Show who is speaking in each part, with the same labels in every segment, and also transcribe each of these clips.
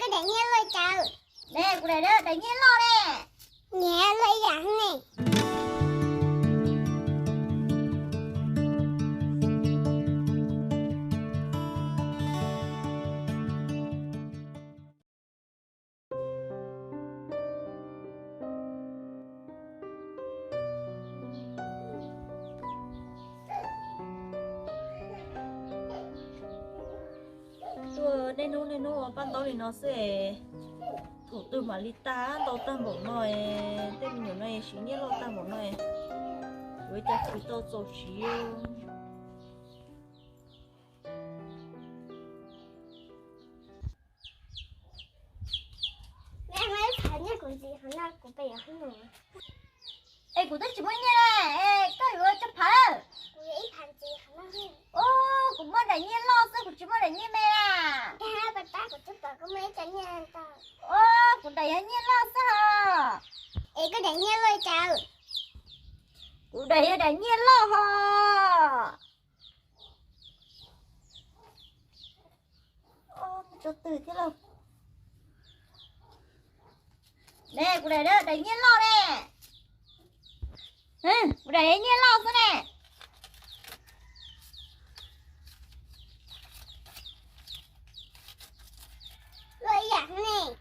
Speaker 1: có để nghe lời chào.
Speaker 2: Nè, cô này đó, để nghe lo nè.
Speaker 1: Nghe lời dặn nè.
Speaker 3: Nên nó ban đầu thì nó sẽ thủ từ mà li ta đầu tam bộ nói tên nhiều này xí nhất lo tam bộ nói với cha quý tô tổ xí
Speaker 1: Mẹ mấy phản nha của gì hắn nào của bé hắn nào.
Speaker 2: Ê, cô thích chỉ muốn nghe này. Ê, có hiểu chấp phá đâu.
Speaker 1: Của ấy phản gì hắn nào hơn.
Speaker 2: Ô, cô muốn để nghe lo, sao cô chỉ muốn để nghe mẹ à?
Speaker 1: Cái hai bà ta của chúng ta có mấy chẳng nha ta.
Speaker 2: Ô, cô để nghe lo sao?
Speaker 1: Ê có để nghe lời chào.
Speaker 2: Cô để nghe lo hả? Ô, cho từ thế đâu. Nè, cô để đó, để nghe lo nè. Cô để nghe lo sao nè.
Speaker 1: Lời dặn nè.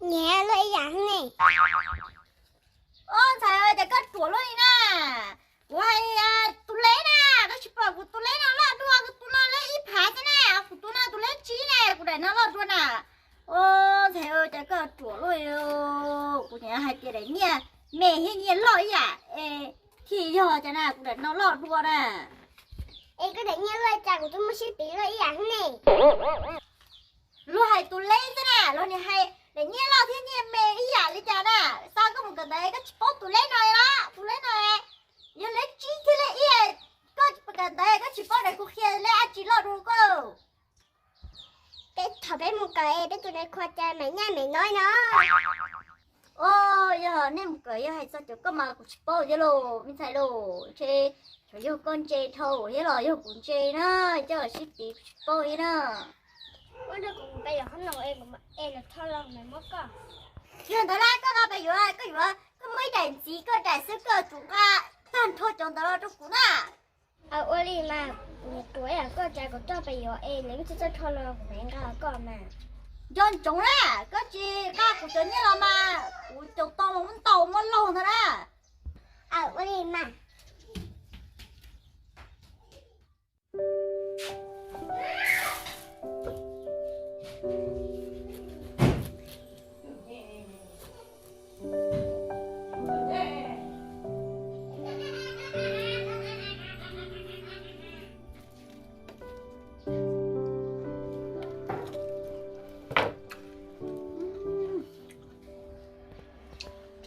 Speaker 1: Nghe lời dặn nè.
Speaker 2: Ô, trời ơi, để con chuột luôn nè. Quay tụi lấy nè, cái chụp của tụi lấy nó là đua của tụi nó lấy ít phá thế nè, của tụi nó tụi lấy chí nè, của để nó là đua nè. Ô, trời ơi, để con chuột luôn, của nhà hai kia đấy nha, mẹ hiện nhiên lỗi à, thì giờ cho nè, của để nó lọt đua nè.
Speaker 1: Ê có để nghe lời chào của tôi mới sẽ bị lời dặn nè.
Speaker 2: Lúc hay tụi lấy thế nè, lúc này hay để nghe lo thiên nhiên mẹ ý à lên cha nè, sao có một cái đấy cái chụp tụi lấy này đó, tụi lấy này. Giờ lấy chi thì lấy ý có một cái đấy cái chụp này cũng kia lấy ăn chỉ lo đủ cơ.
Speaker 1: Cái thằng bé một cái để tụi này khoa cha mẹ nha mẹ nói nó.
Speaker 2: Ô, giờ nên một cái hay sao cho có mà cũng chụp chứ lô, mình thấy lô, chê, cho yêu con chê thầu, thế là yêu cũng chê nữa, cho là ship tí chụp ấy nữa.
Speaker 1: Ôi nó cũng bây giờ hắn nào em là thao lòng mày mất cơ.
Speaker 2: Chuyện đó là có bây giờ có mấy đàn gì có đàn sức cơ chúng ta toàn thôi trong đó trong cũ nè.
Speaker 1: Ôi đi mà tuổi à có cha của tôi bây giờ em lấy cho thao lòng của mẹ cả con mà.
Speaker 2: John chúng nè, có gì ba của chúng như là mà của chúng tao muốn tàu muốn lồn thôi nè.
Speaker 1: Ôi đi mà.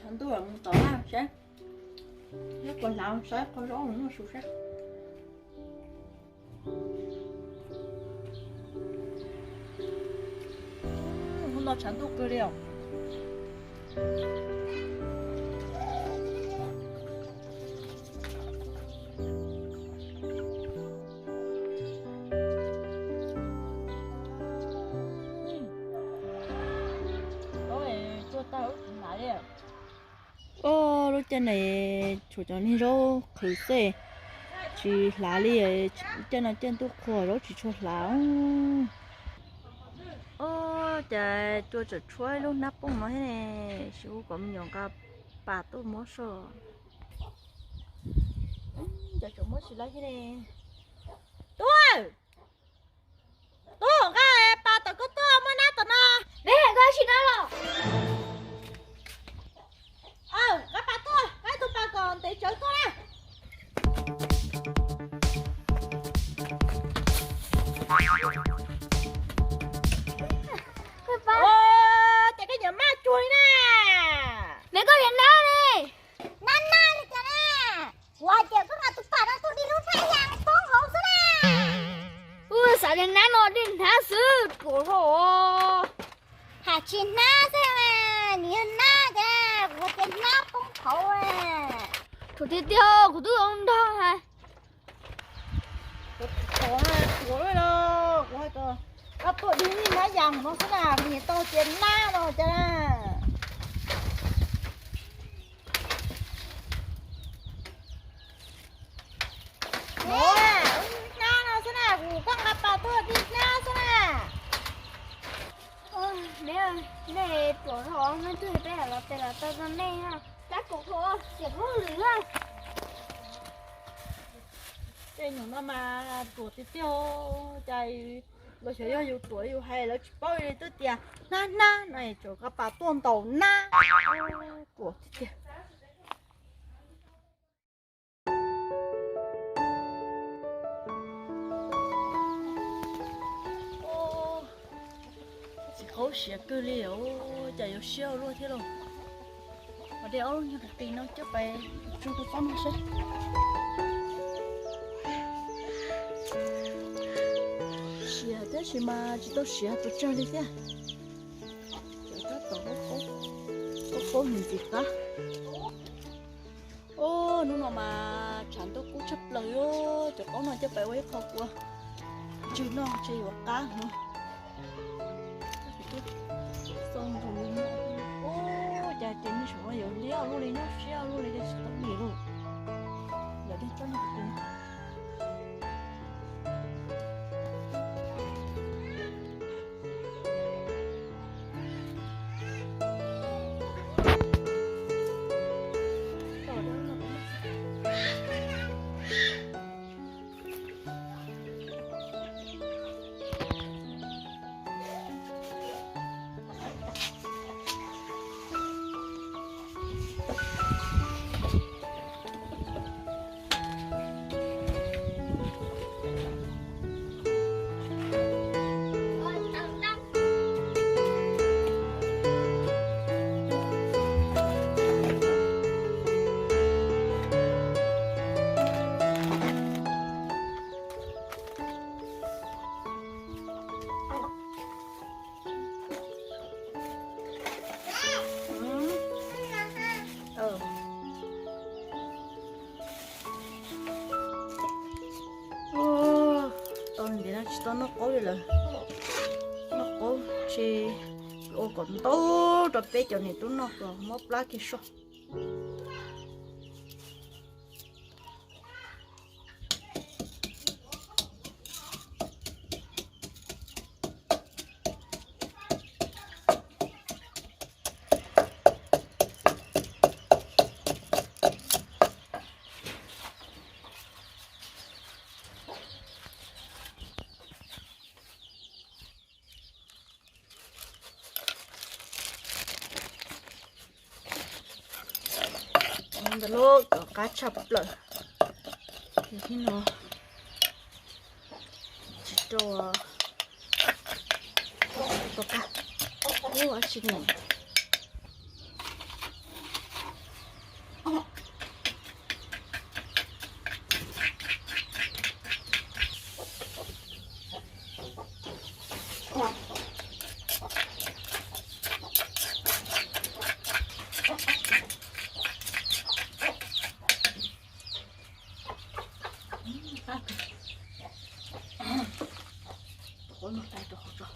Speaker 3: chẳng tôi là một tỏ lao sẽ nó còn lao sẽ có rõ nó sụt sắc hôm nào chẳng tôi cơ điều lúc trên này chủ cho nên rau khử xe chỉ lá li trên là trên tôi khổ rau chỉ cho lá trời tôi chỉ chuối lúc nắp bông nó thế này chú cũng nhường cả bà tôi mua sữa giờ chúng mua sữa lấy thế này tôi cái bà tôi có tôi mua nát tôi nó
Speaker 1: Bé coi chị nó rồi.
Speaker 2: các bà tôi bà còn tí chơi tôi nè. Chạy cái nhà ma chui nè.
Speaker 1: Mẹ có điện đó đi.
Speaker 2: Năn đi cho nè. Qua chờ có mà tụi bà đó tôi đi luôn thay hàng con hổ xuống nè.
Speaker 1: Ui sao điện nó điện thả sư của hồ.
Speaker 2: Hà chín na xem à, nhìn na kìa, của tiền na không khẩu à.
Speaker 1: Thủ tiêu tiêu của tôi ông đó hả?
Speaker 3: của rồi đó của hai cơ
Speaker 2: ตัวดีนี่นะอย่างน้องสนามมีโตเจนหน้าเนาะจ้าโอ้ยหน้าเนาะสนามกูข้างกระเป๋าตัวดีหน้าสนาม
Speaker 1: ôi mẹ ơi này tuổi thọ nó tươi bé là tên là tao con đây ha các cụ thọ chỉ có lửa
Speaker 3: cái nhỏ nó mà tuổi tí tiêu chạy rồi sẽ yêu tuổi yêu hay là bao nhiêu tới tiền na na này chỗ các bà tuôn tàu na tuổi tí tiêu chỉ có xịt cơ liễu chạy yêu siêu luôn thế rồi mà đeo như cái tiền nó chắc phải chưa có xong nó sẽ xịt thế chỉ mà chỉ tôi xịt tôi chơi đi thế chỉ có tổ có hình gì cả ô nó mà chẳng tôi cũng chấp lời ô chỉ có mà chắc phải quay khóc quá chứ nó chơi vào cá nữa xong rồi mình ô cha trên nó sủa rồi liao luôn đi nó liao luôn đi để sủa gì luôn giờ đi cho nó tiền
Speaker 1: ôi tao tao
Speaker 3: tôi thì nó chỉ tao nó có là nó có chỉ ô còn tốt rồi bé cho này tôi nó rồi móp lá kia sao 근데 너 같이 잡을래 thì nó chỉ cho cả ô à chị này ôi nó tay tôi rồi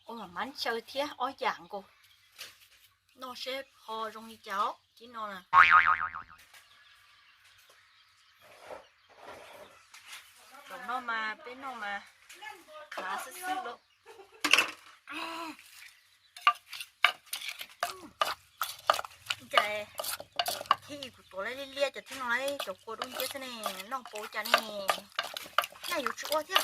Speaker 3: ô mà mắn chơi thế ôi dạng cô nó sẽ ho trong như cháu chỉ nó nè rồi nó mà bên nó mà khá sức sức luôn trời thì của tôi lấy lia cho thế nó lấy cho cô đúng chứ thế này nó bố cha này nàyอยู่chỗ thế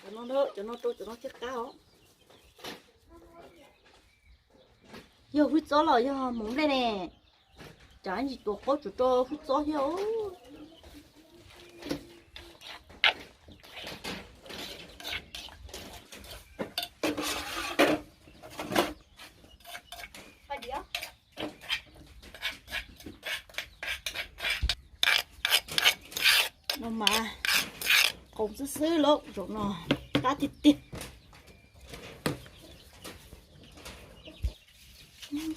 Speaker 3: cho nó đỡ cho nó tôi cho nó chết cao giờ hút gió rồi giờ muốn đây nè chả gì tôi có cho hút gió hiểu nó mà cũng sẽ xứ lốt rồi nó cá thịt tiệt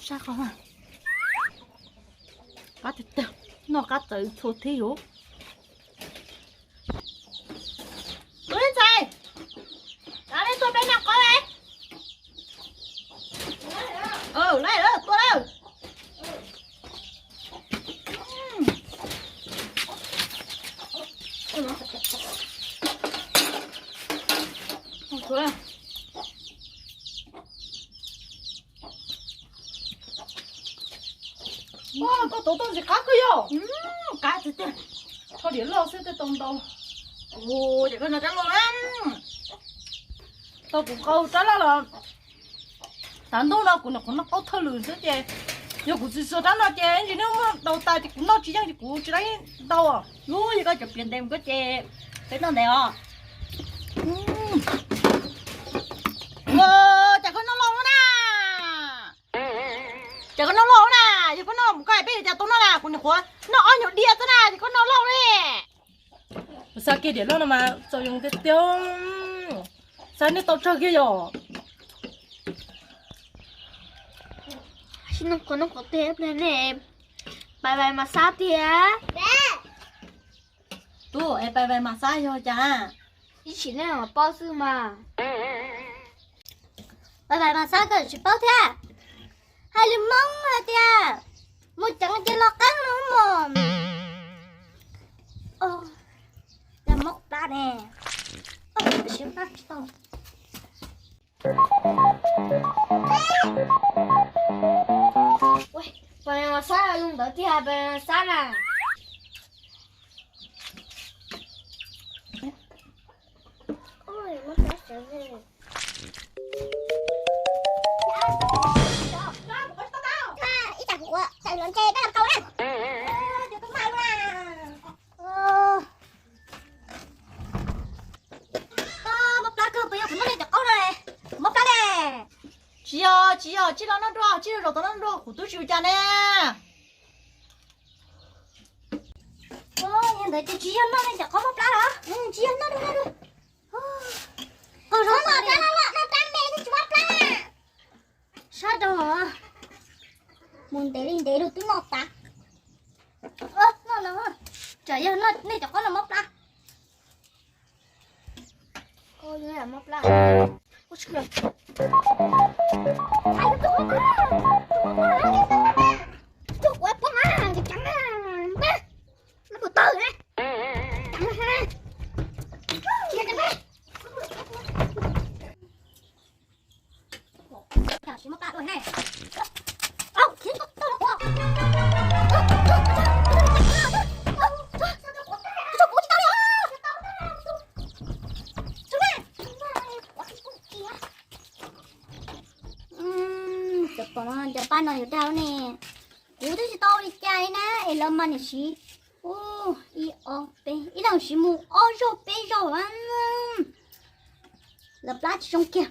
Speaker 3: sao không à cá thịt tiệt nó cá tự thua thi hữu tôi lên xe đã lên tôi bên nào có đây lấy đó tôi đâu thôi wow có tổ tôm gì cá cơ yo cá thịt tiệt thôi để lo sẽ tới tôm đâu ồ chỉ có nó chắc lo lắm tao cũng câu chắc là đàn đâu nào cũng nó có thơ lươn thế chứ giờ cũng chỉ sợ đàn nào chứ chỉ nếu mà đầu tay thì cũng nó chỉ rằng thì cũng chỉ lấy đâu à lúa gì có chụp tiền đem có chè cái nó đẹp à chả có nó lâu nữa nè chả có nó lâu nè chỉ có nó một cái bây giờ tôi nó là cũng được quá nó ăn nhiều đĩa thế này thì có nó lâu đấy sao kia để lâu mà sao dùng cái tiêu sao nó tao cho kia rồi
Speaker 1: xin nó có tiếp lên nè bài bài mà sao thì á
Speaker 3: tu em bài massage rồi cha
Speaker 1: đi chỉ nên là bao sư mà
Speaker 2: bài bài mà sao cơ chỉ bao thế hai lưng mông hả tia một chẳng chỉ lo cắn nữa mà ô là mốc ra nè ô xíu ra tao
Speaker 1: ui bài mà sao là dùng đỡ thì bài mà sao là ôi mất hết rồi
Speaker 2: ít chẳng của chạy lớn chê cái làm câu nè chưa có mai nè mốc lá cơ bây giờ phải mất lên được câu rồi mốc lá nè
Speaker 3: chị là nó đua chị rồi tao nó đua của tôi chịu cha nè
Speaker 2: nhìn thấy chị nó này chẳng có mốc lá hả chị nó đúng rồi còn rồi nó trắng đen thì chú mốc lá sao đâu hả muốn để được tiếng ngọt ta nó trời ơi nó này chẳng có là mốc lá
Speaker 1: cô như là móc lại ôi trời
Speaker 2: chụp quá quá thì trắng nó của từ đấy chỉ móc lại rồi này khiến tôi nó quá Japan nó đâu nè cú thì tao đi chơi nè em làm mà nè xí ô i o p i đang xí mu o rô ăn lập lá trong kia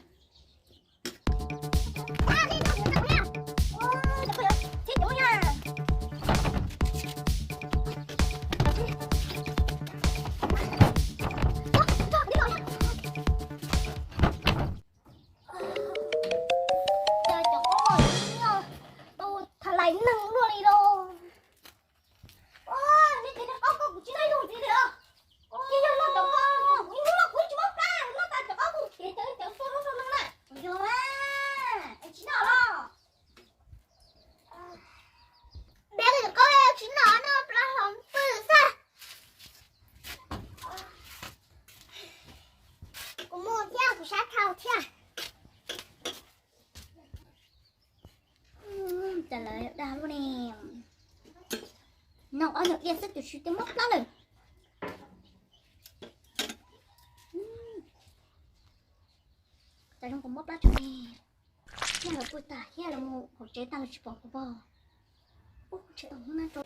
Speaker 2: trả lời đào luôn nè nó ở được yên sức từ suy tiếng móc đó rồi tại trong có móc đó cho nè nhà là bụi tả nhà là một hộp chế tăng chỉ bỏ của bò ủa chế ống nó cho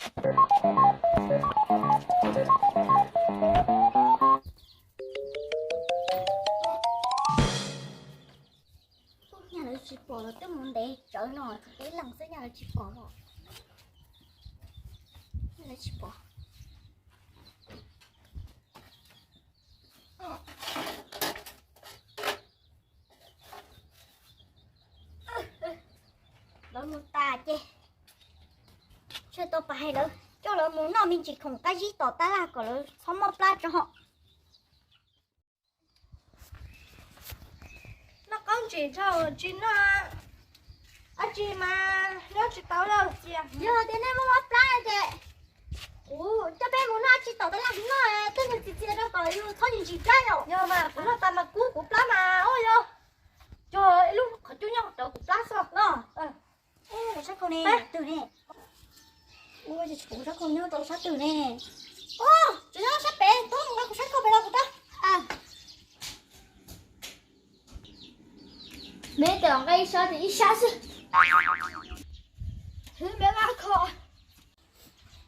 Speaker 2: nhà là chỉ bỏ là tức muốn để trời nổi cái lần sẽ nhà là chỉ bỏ rồi nhà là chỉ bỏ phải hay đâu cho nó muốn nó mình chỉ không cái gì tỏ ta là có nó xong một lá cho họ
Speaker 3: nó con chị cho chị nó chị mà nó chỉ tao đâu chị à
Speaker 2: giờ thế này một lá chị ủa cho bé muốn nó chỉ tỏ ta là đúng rồi tôi mình chỉ nó tỏ yêu thôi nhìn chỉ trái rồi
Speaker 3: nhưng mà cũng nó ta mà cú của lá mà ôi yo trời lúc họ chú nhau đầu của lá sao nó
Speaker 2: ê sao con này từ này ôi chị cũng sao con nhớ tao sát từ này ô chị nó sát bé tôi không có sát con bé đâu của ta à
Speaker 1: mẹ tưởng cái sao thì ít xa chứ thứ bé ba khó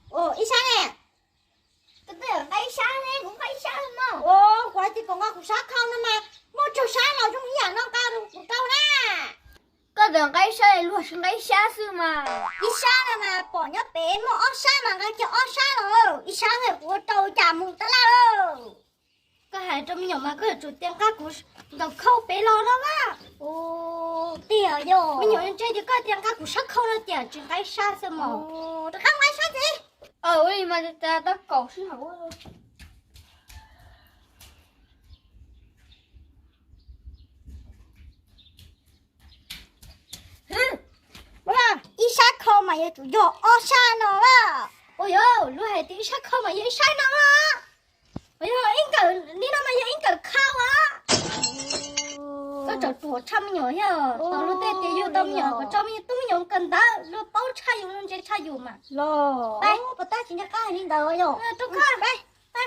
Speaker 2: ồ ít sáng nè
Speaker 1: cái tưởng cái xa này cũng cái xa mà
Speaker 2: ồ quả thì còn có sát không nữa mà một chỗ sáng nào trong nhà nó cao được của tao nè
Speaker 1: cái tưởng cái xa này luôn xuống cái xa chứ mà
Speaker 2: ít sáng là mà bỏ nhớ bé mà ót sáng mà cái chỗ ót sáng rồi ít sáng này của tao chả mùng ta la đâu cái hai trong nhỏ mà cái chủ tiền các của đầu khâu bé lo đó mà ồ tiền rồi mình nhỏ chơi thì có tiền các của sắc khâu nó tiền chuyện cái xa xem mà ồ nó không ai sát gì
Speaker 1: ơi mà ta cầu sư hậu rồi
Speaker 2: bố là ít sát khâu mà giờ chủ nhỏ ót sáng nó à ôi yo lúc này tí sát khâu mà giờ sát nó à ôi yo anh cỡ đi nó mà giờ anh cỡ khao á có chỗ tuổi trăm nhỏ nhở tao lúc tết thì yêu tâm nhỏ có cho mình tôi nhỏ cần ta lúc bao cha yêu luôn chơi cha yêu mà lo đây bắt ta chỉ nhắc cái này đâu rồi tôi coi đây đây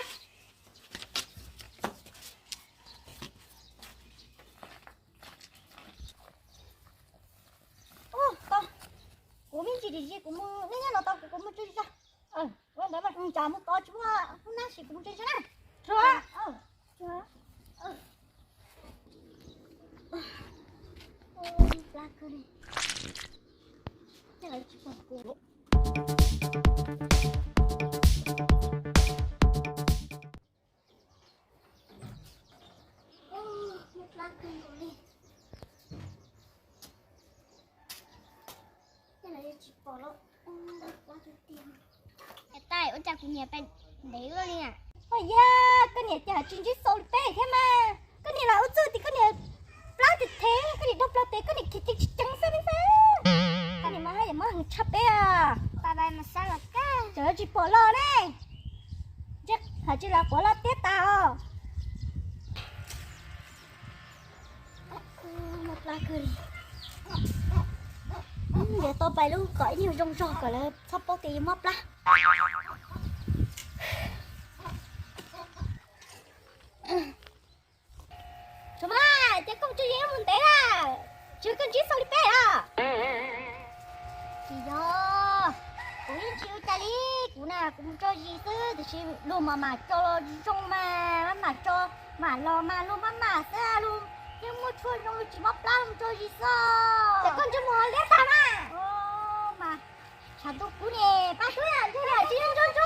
Speaker 2: ô con của mình chỉ đi của mình nên là tao của mình chơi ra vậy đó mà chả một to chúng hôm nay chỉ cũng chơi ra rồi Black đi. Cái này chỉ còn cổ. Black đi. Cái này chỉ bỏ lắm. Black tiền.
Speaker 1: tại ở chặt nhà bên đấy luôn nè
Speaker 2: Ôi da, cái này chả chính chính số bé thế mà. Cái này là ở dưới thì cái này lá thì thế, cái này độc lá thế, cái này thì trắng sao đấy sao? Cái này mà hay mà hàng chắp bé à.
Speaker 1: ta đây mà sao là cá
Speaker 2: Trời ơi, chị bỏ lò đấy. Chắc hả chị là bỏ lò tết tao. Một lá cười. Để tôi bài luôn cởi nhiều rong rong cả là sắp bố tí móc lá. Chồng à, chắc không chơi gì muốn té à. Chưa cần chiếc sao đi bé à. Chị đó. Cũng chịu ta đi, cũng nào cũng cho gì chứ. Thì chị luôn mà cho rong mà cho mà lo mà luôn mà xa luôn. Nhưng một chuột rong chỉ móc lá không cho gì sao. Chắc con chưa muốn lẽ sao mà. Ô mà. Chẳng tốt cú nè, ba túi à, thế là chị không cho